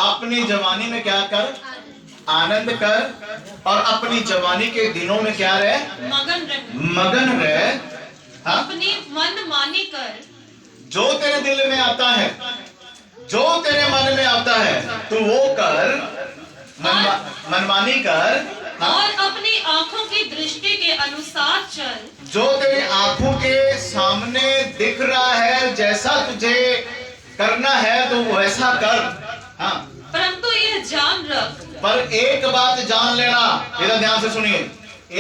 अपनी जवानी में क्या कर, आनंद कर, और अपनी जवानी के दिनों में क्या रहे, मगन रहे। हाँ? अपनी मन मानी कर, जो तेरे दिल में आता है, जो तेरे मन में आता है तू वो कर, मनमानी कर। हाँ? और अपनी आंखों की दृष्टि के अनुसार चल, जो तेरी आंखों के सामने दिख रहा है, जैसा तुझे करना है तो वैसा कर। हाँ? परंतु यह जान रख, पर एक बात जान लेना, इधर ध्यान से सुनिए,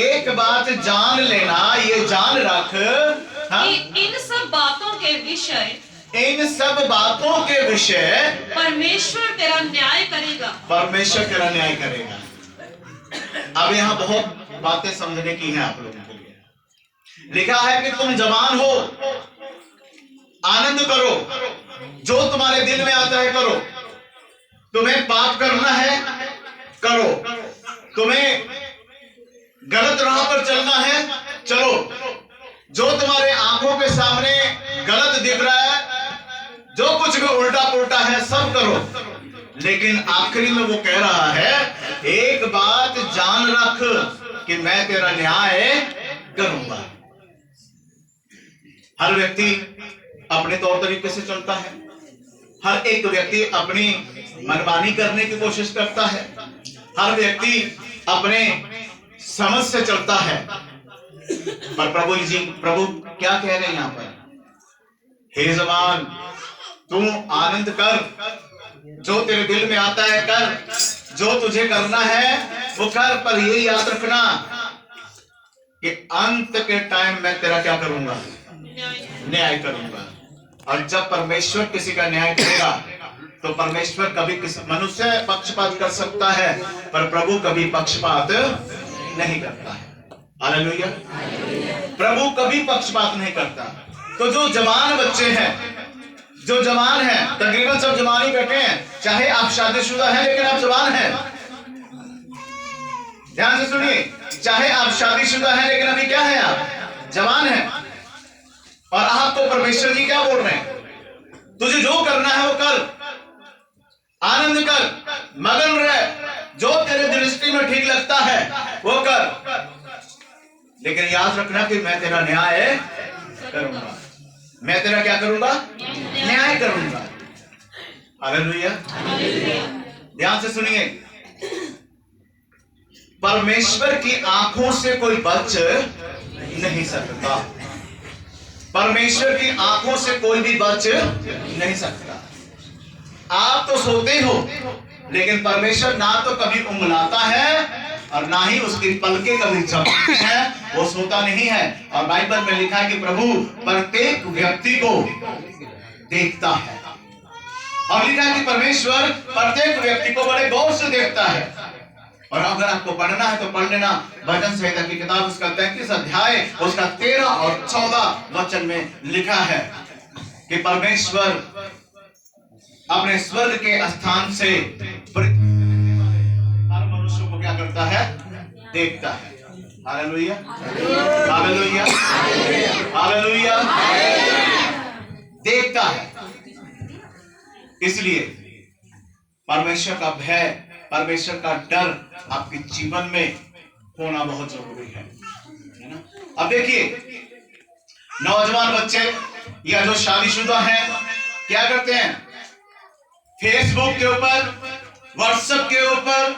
एक बात जान लेना, ये जान रख। हाँ? कि इन सब बातों के विषय, इन सब बातों के विषय परमेश्वर तेरा न्याय करेगा। परमेश्वर तेरा न्याय करेगा। अब यहाँ बहुत बातें समझने की हैं आप लोगों के लिए। लिखा है कि तुम जवान हो, आनंद करो, जो तुम्हारे दिल में आता है करो। तुम्हें पाप करना है करो, तुम्हें गलत राह पर चलना है चलो, जो तुम्हारे आंखों के सामने गलत दिख रहा है, जो कुछ भी उल्टा पुल्टा है सब करो। लेकिन आखिरी में वो कह रहा है एक बात जान रख कि मैं तेरा न्याय करूंगा। हर व्यक्ति अपने तौर तरीके से चलता है, हर एक व्यक्ति अपनी मनमानी करने की कोशिश करता है, हर व्यक्ति अपने समझ से चलता है। पर प्रभु क्या कह रहे हैं यहां पर, हे जवान तू आनंद कर, जो तेरे दिल में आता है कर, जो तुझे करना है वो कर, पर ये याद रखना कि अंत के टाइम मैं तेरा क्या करूंगा, न्याय करूंगा। और जब परमेश्वर किसी का न्याय करेगा तो परमेश्वर कभी किसी मनुष्य पक्षपात कर सकता है, पर प्रभु कभी पक्षपात नहीं करता है। हालेलुया। प्रभु कभी पक्षपात नहीं करता। तो जो जवान बच्चे हैं, जो जवान हैं, तकरीबन सब जवान ही बैठे हैं, चाहे आप शादीशुदा हैं लेकिन आप जवान हैं, ध्यान से सुनिए, चाहे आप शादीशुदा हैं लेकिन अभी क्या है, आप जवान हैं। और आपको परमेश्वर जी क्या बोल रहे हैं, तुझे जो करना है वो कर, आनंद कर, मगन रह, जो तेरे दृष्टि में ठीक लगता है वो कर, लेकिन याद रखना कि मैं तेरा न्याय करूंगा। मैं तेरा क्या करूंगा, न्याय करूंगा। हालेलुया। ध्यान से सुनिए, परमेश्वर की आंखों से कोई बच नहीं सकता, परमेश्वर की आंखों से कोई भी बच नहीं सकता। आप तो सोते हो लेकिन परमेश्वर ना तो कभी उंगलाता है और ना ही उसकी पलकें कभी झपकती है, वो सोता नहीं है। और बाइबल में लिखा है कि प्रभु प्रत्येक व्यक्ति को देखता है, और लिखा है कि परमेश्वर प्रत्येक व्यक्ति को बड़े गौर से देखता है। और अगर आपको पढ़ना है तो पढ़ लेना, भजन संहिता की किताब उसका 33 अध्याय उसका 13 और 14 वचन में लिखा है कि परमेश्वर अपने स्वर्ग के स्थान से हर मनुष्य को क्या करता है, देखता है। हालेलुया, हालेलुया, हालेलुया, देखता है। इसलिए परमेश्वर का भय, परमेश्वर का डर आपके जीवन में होना बहुत जरूरी है ना। अब देखिए, नौजवान बच्चे या जो शादीशुदा हैं क्या करते हैं, फेसबुक के ऊपर, व्हाट्सएप के ऊपर,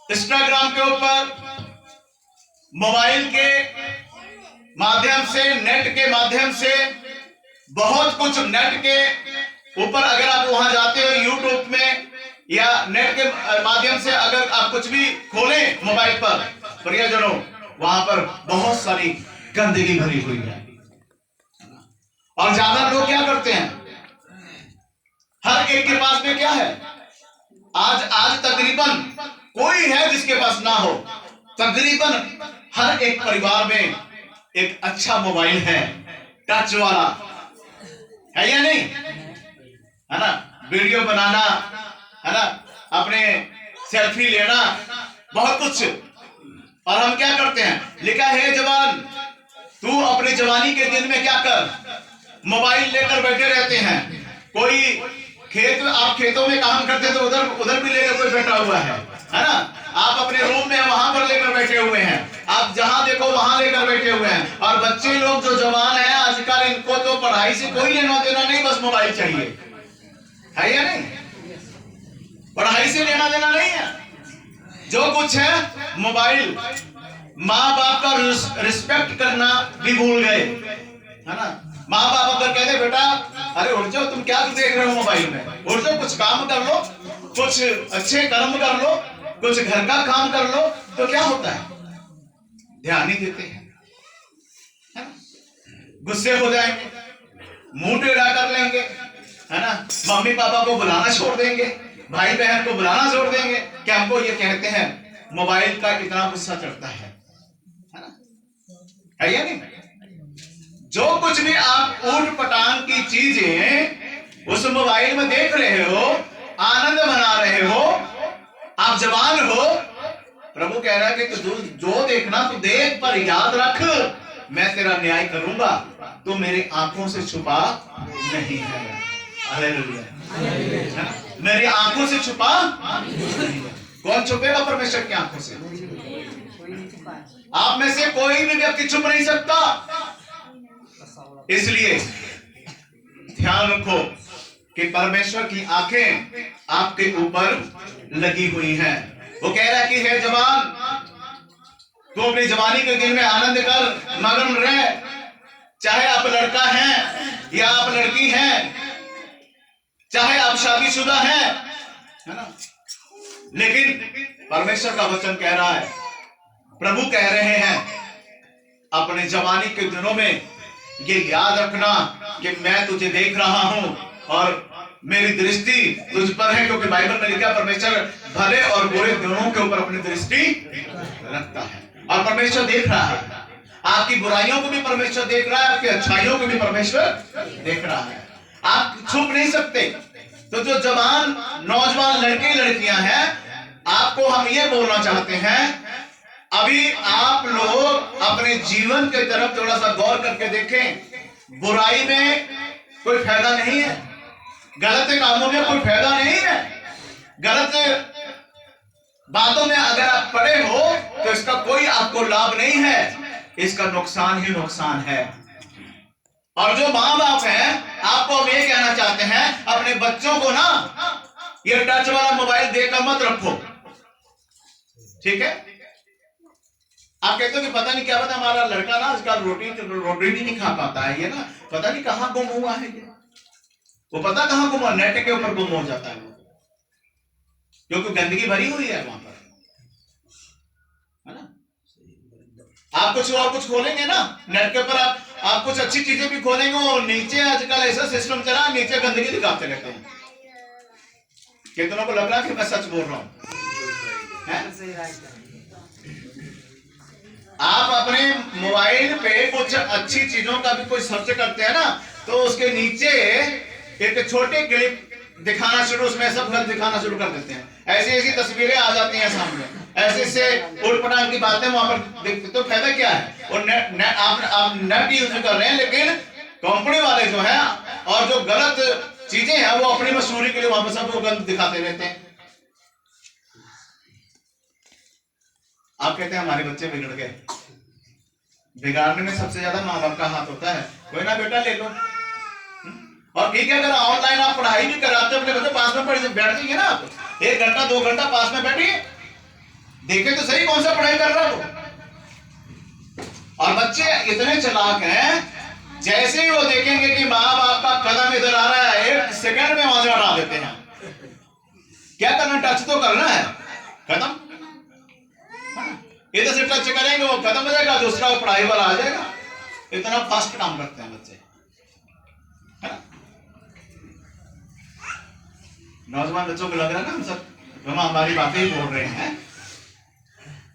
इंस्टाग्राम के ऊपर, मोबाइल के माध्यम से, नेट के माध्यम से, बहुत कुछ नेट के ऊपर अगर आप वहां जाते हो यूट्यूब में या नेट के माध्यम से अगर आप कुछ भी खोलें मोबाइल पर, प्रियजनों वहां पर बहुत सारी गंदगी भरी हुई है। और ज्यादा लोग क्या करते हैं, हर एक के पास में क्या है, आज तकरीबन कोई है जिसके पास ना हो, तकरीबन हर एक परिवार में एक अच्छा मोबाइल है, टच वाला है या नहीं, है ना, वीडियो बनाना, है ना, अपने सेल्फी लेना, बहुत कुछ। और हम क्या करते हैं, लिखा है जवान तू अपनी जवानी के दिन में क्या कर, मोबाइल लेकर बैठे रहते हैं। कोई खेत में, आप खेतों में काम करते तो उधर उधर भी लेकर कोई बैठा हुआ है ना। आप अपने रूम में वहां पर लेकर बैठे हुए हैं, आप जहां देखो वहां लेकर बैठे हुए हैं। और बच्चे लोग जो जवान हैं आजकल, इनको तो पढ़ाई से कोई लेना देना नहीं, बस मोबाइल चाहिए, है या नहीं? पढ़ाई से लेना देना नहीं है, जो कुछ है मोबाइल। माँ बाप का रिस्पेक्ट करना भी भूल गए, है ना। माँ बाप अगर कहते बेटा अरे उठ जाओ, तुम क्या देख रहे हो मोबाइल में, उठ जाओ, कुछ काम कर लो, कुछ अच्छे कर्म कर लो, कुछ घर का काम कर लो, तो क्या होता है? ध्यान नहीं देते हैं, है ना? गुस्से हो जाएंगे, मुंह टेढ़ा कर लेंगे, है ना। मम्मी पापा को बुलाना छोड़ देंगे, भाई बहन को बुलाना छोड़ देंगे कि हमको ये कहते हैं। मोबाइल का इतना गुस्सा चढ़ता है ना, है या नहीं? जो कुछ भी आप ऊट पटांग की चीजें उस मोबाइल में देख रहे हो, आनंद मना रहे हो, आप जवान हो, प्रभु कह रहा है कि तू जो देखना तू देख, पर याद रख मैं तेरा न्याय करूंगा, तो मेरी आंखों से छुपा नहीं है। हालेलुया। मेरी आंखों से छुपा नहीं है। कौन छुपेगा परमेश्वर की आंखों से? आप में से कोई भी व्यक्ति छुप नहीं सकता। इसलिए ध्यान रखो कि परमेश्वर की आंखें आपके ऊपर लगी हुई हैं। वो कह रहा है कि हे जवान, तू अपनी जवानी के दिन में आनंद कर, मगन रह, चाहे आप लड़का हैं या आप लड़की हैं, चाहे आप शादीशुदा हैं, है ना। लेकिन परमेश्वर का वचन कह रहा है, प्रभु कह रहे हैं, अपने जवानी के दिनों में ये याद रखना कि मैं तुझे देख रहा हूं और मेरी दृष्टि तुझ पर है, क्योंकि बाइबल में लिखा परमेश्वर भले और बुरे दोनों के ऊपर अपनी दृष्टि रखता है। और परमेश्वर देख रहा है, आपकी बुराइयों को भी परमेश्वर देख रहा है, आपकी अच्छाइयों को भी परमेश्वर देख रहा है। आप छुप नहीं सकते। तो जो जवान नौजवान लड़के लड़कियां हैं, आपको हम ये बोलना चाहते हैं, अभी आप लोग अपने जीवन के तरफ थोड़ा सा गौर करके देखें। बुराई में कोई फायदा नहीं है, गलत कामों में कोई फायदा नहीं है, गलत बातों में अगर आप पड़े हो तो इसका कोई आपको लाभ नहीं है, इसका नुकसान ही नुकसान है। और जो माँ बाप हैं, आपको हम ये कहना चाहते हैं, अपने बच्चों को ना ये टच वाला मोबाइल देकर मत रखो, ठीक है। आप कहते हो कि पता नहीं क्या पता हमारा लड़का ना आजकल रोटी भी नहीं खा पाता है, ये ना पता नहीं कहां गुम हुआ है, ये वो पता कहां गुम हुआ, नेट के ऊपर गुम हो जाता है वो, क्योंकि गंदगी भरी हुई है वहां पर, है ना। आप कुछ और कुछ खोलेंगे ना नेट के ऊपर, आप कुछ अच्छी चीजें भी खोलेंगे, और नीचे आजकल ऐसा सिस्टम चला, नीचे गंदगी दिखाते रहते हैं। कितनों को लग रहा है कि मैं सच बोल रहा हूं? आप अपने मोबाइल पे कुछ अच्छी चीजों का भी कोई सर्च करते हैं ना, तो उसके नीचे एक छोटे क्लिप दिखाना शुरू, उसमें सब गलत दिखाना शुरू कर देते हैं। ऐसी ऐसी तस्वीरें आ जाती हैं सामने, ऐसे ऐसे उलटपटांग की बातें वहां पर देखते, तो फायदा क्या है? और आप नेट यूज कर रहे हैं, लेकिन कंपनी वाले जो है और जो गलत चीजें हैं वो अपनी मशहूरी के लिए वहां पर सबको गलत दिखाते रहते हैं। आप कहते हैं हमारे बच्चे बिगड़ गए, बिगाड़ने में सबसे ज्यादा माँ बाप का हाथ होता है। कोई ना बेटा ले लो, और ठीक है अगर ऑनलाइन आप पढ़ाई भी कराते हो अपने बच्चे, पास में बैठ जाइए ना, आप 1 घंटा 2 घंटा पास में बैठिए, देखे तो सही कौन सा पढ़ाई कर रहा हो। और बच्चे इतने चालाक हैं, जैसे ही वो देखेंगे कि माँ बाप का कदम इधर आ रहा है, 1 सेकंड में वहां से हटा देते हैं। क्या करना, टच तो करना है, खत्म। इधर से टच करेंगे वो खत्म हो जाएगा, दूसरा वो पढ़ाई वाला आ जाएगा। इतना फास्ट काम करते हैं बच्चे, है ना। नौजवान बच्चों को लग रहा है ना हम सब हमारी बातें ही बोल रहे हैं।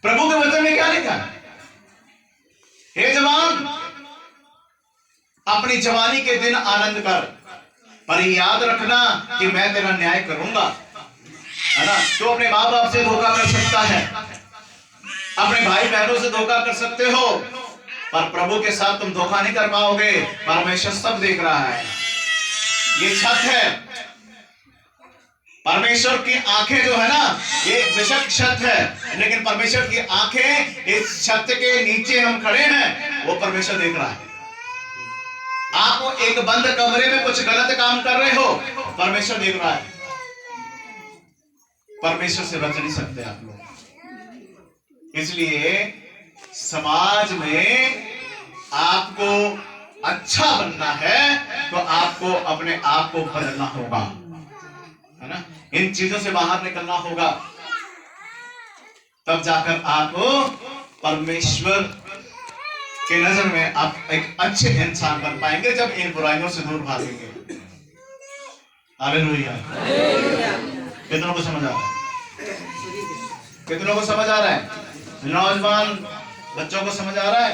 प्रभु के वचन में क्या लिखा है? हे जवान, अपनी जवानी के दिन आनंद कर, पर याद रखना कि मैं तेरा न्याय करूंगा, है ना। तो अपने माँ बाप से धोखा कर सकता है, अपने भाई बहनों से धोखा कर सकते हो, पर प्रभु के साथ तुम धोखा नहीं कर पाओगे। परमेश्वर सब देख रहा है। ये छत है, परमेश्वर की आंखें जो है ना, ये बेशक छत है, लेकिन परमेश्वर की आंखें इस छत के नीचे हम खड़े हैं, वो परमेश्वर देख रहा है। आप एक बंद कमरे में कुछ गलत काम कर रहे हो, परमेश्वर देख रहा है। परमेश्वर से बच नहीं सकते आप लोग। इसलिए समाज में आपको अच्छा बनना है तो आपको अपने आप को बदलना होगा, है ना। इन चीजों से बाहर निकलना होगा, तब जाकर आप परमेश्वर के नजर में आप एक अच्छे इंसान बन पाएंगे, जब इन बुराइयों से दूर भागेंगे। हालेलुया। कितनों को समझ आ रहा है? कितनों को समझ आ रहा है? नौजवान बच्चों को समझ आ रहा है?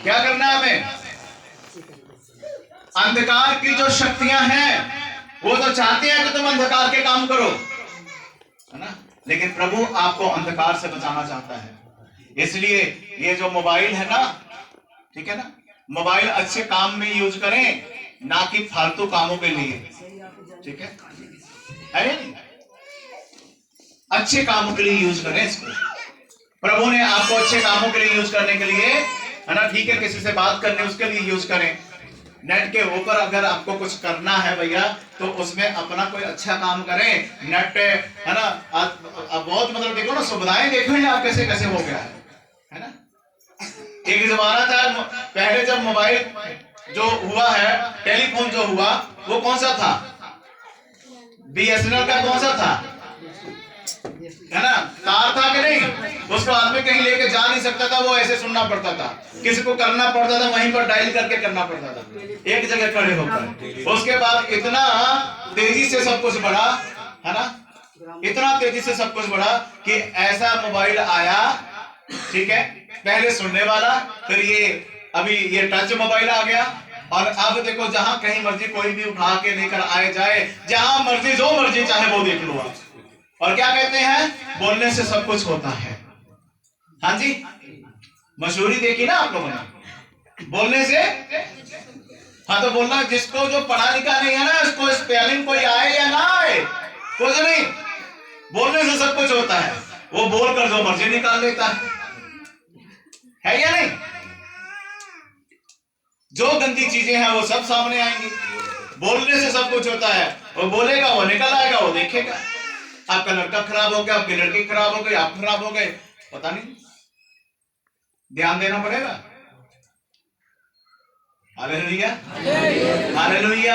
क्या करना है हमें? अंधकार की जो शक्तियां हैं वो तो चाहती हैं कि तुम अंधकार के काम करो, है ना, लेकिन प्रभु आपको अंधकार से बचाना चाहता है। इसलिए ये जो मोबाइल है ना, ठीक है ना, मोबाइल अच्छे काम में यूज करें, ना कि फालतू कामों के लिए, ठीक है? अच्छे कामों के लिए यूज करें इसको। प्रभु ने आपको अच्छे कामों के लिए यूज करने के लिए, है ना, ठीक है, किसी से बात करने उसके लिए यूज करें। नेट के ऊपर अगर आपको कुछ करना है भैया, तो उसमें अपना कोई अच्छा काम करें। नेट है ना, आप बहुत मतलब देखो ना, सुविधाएं देखो ना आप कैसे कैसे हो गया है ना। एक जमाना था पहले, जब मोबाइल जो हुआ है, टेलीफोन जो हुआ, वो कौन सा था? BSNL का कौन सा था, है ना, तार था कि नहीं? उसको आदमी कहीं लेके जा नहीं सकता था, वो ऐसे सुनना पड़ता था, किसी को करना पड़ता था, वहीं पर डायल करके करना पड़ता था, एक जगह खड़े होकर। उसके बाद इतना तेजी से सब कुछ बढ़ा, है ना, इतना तेजी से सब कुछ बढ़ा कि ऐसा मोबाइल आया, ठीक है, पहले सुनने वाला, फिर ये अभी ये टच मोबाइल आ गया, और अब देखो जहां कहीं मर्जी कोई भी उठा के लेकर आए जाए, जहां मर्जी जो मर्जी चाहे वो देख लो आप। और क्या कहते हैं? बोलने से सब कुछ होता है। हाँ जी, मशहूरी देखी ना आप लोगों ने, बोलने से। हाँ, तो बोलना, जिसको जो पढ़ा लिखा नहीं है ना, उसको स्पेलिंग कोई आए या ना आए, कुछ नहीं, बोलने से सब कुछ होता है। वो बोलकर जो मर्जी निकाल लेता है या नहीं? जो गंदी चीजें हैं वो सब सामने आएंगी। बोलने से सब कुछ होता है। वो बोलेगा, वो निकल आएगा, वो देखेगा। आपका लड़का खराब हो गया, आपकी लड़की खराब हो गई, आप खराब हो गए, पता नहीं, ध्यान देना पड़ेगा। Hallelujah, hallelujah.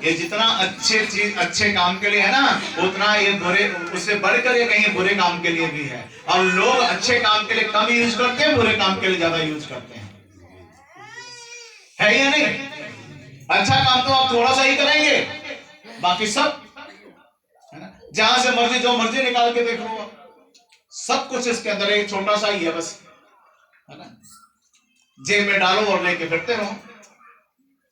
ये जितना अच्छे चीज अच्छे काम के लिए है ना, उतना ये बुरे, उससे बढ़कर ये कहीं बुरे काम के लिए भी है। और लोग अच्छे काम के लिए कम यूज करते हैं, बुरे काम के लिए ज्यादा यूज करते हैं, है या नहीं? अच्छा काम तो आप थोड़ा सा ही करेंगे, बाकी सब, है ना, जहां से मर्जी जो मर्जी निकाल के देख लो, सब कुछ इसके अंदर एक छोटा सा ही है बस, है ना, जेब में डालो और लेके फिरते रहो।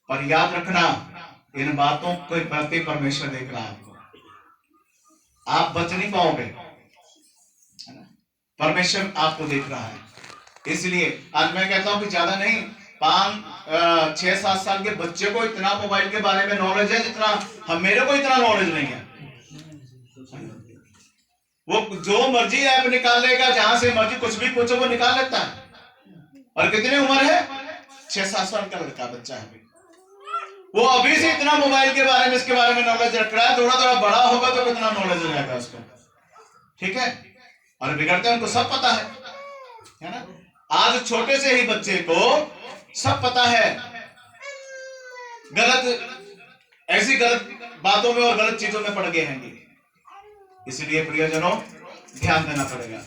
पर याद रखना, इन बातों को प्रति परमेश्वर देख रहा है आपको, आप बच नहीं पाओगे, है ना, परमेश्वर आपको देख रहा है। इसलिए आज मैं कहता हूं कि ज्यादा नहीं, 5-6-7 साल के बच्चे को इतना मोबाइल के बारे में नॉलेज है जितना हम, मेरे को इतना नॉलेज नहीं है। वो जो मर्जी ऐप निकाल लेगा, जहां से मर्जी कुछ भी पूछो वो निकाल लेता है। और कितनी उम्र है? 6-7 साल का लड़का बच्चा है, वो अभी से इतना मोबाइल के बारे में, इसके बारे में नॉलेज रख रहा है। थोड़ा थोड़ा बड़ा होगा तो कितना नॉलेज हो जाएगा उसको, ठीक है। और बिगड़ते उनको सब पता है ना। आज छोटे से ही बच्चे को सब पता है, ऐसी गलत बातों में और गलत चीजों में पड़ गए हैं। इसलिए प्रियजनों, ध्यान देना पड़ेगा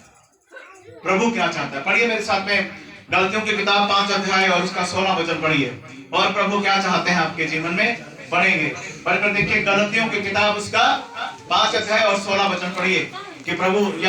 प्रभु क्या चाहता है। पढ़िए मेरे साथ में गलतियों की किताब 5 अध्याय और उसका 16 वचन पढ़िए, और प्रभु क्या चाहते हैं आपके जीवन में, पढ़ेंगे। पढ़कर देखिए गलतियों की किताब उसका 5 अध्याय और 16 वचन पढ़िए कि प्रभु यह